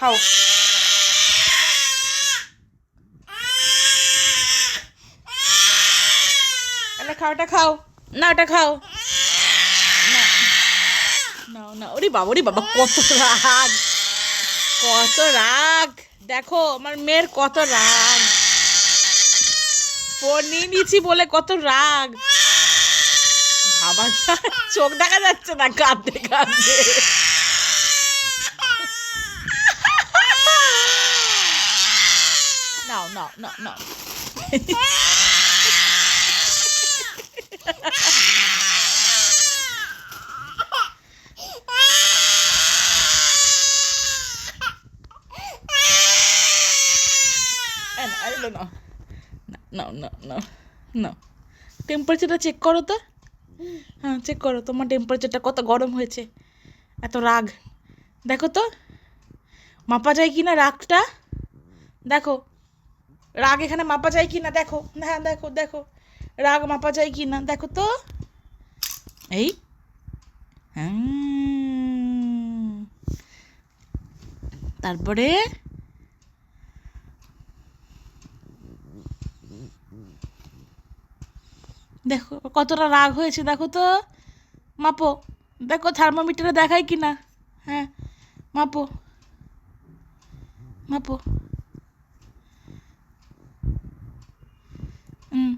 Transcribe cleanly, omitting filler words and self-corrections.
খাও। এনে খাও, ওটা খাও না, ওটা খাও না। না না, ওরে বাবা, ওরে বাবা, কত রাগ, কত রাগ। দেখো আমার মেয়ের কত রাগ, ফোন নিয়ে নিয়েছি বলে কত রাগ। ভাবা যায়, চোখ দেখা যাচ্ছে না, কাঁদতে কাঁদতে। নাও নাও নাও নাও। আরে নাও নাও নাও নাও নাও। টেম্পারেচারটা চেক করো তো। হ্যাঁ চেক করো, তোমার টেম্পারেচারটা কত গরম হয়েছে, এত রাগ। দেখো তো মাপা যায় কি না রাগটা, দেখো রাগ এখানে মাপা যায় কি না, দেখো। হ্যাঁ দেখো দেখো, রাগ মাপা যায় কি না দেখো তো। এই হ্যাঁ, তারপরে দেখো কতটা রাগ হয়েছে, দেখো তো। মাপো, দেখো থার্মোমিটারে দেখায় কি না। হ্যাঁ মাপো, মাপো। হুম।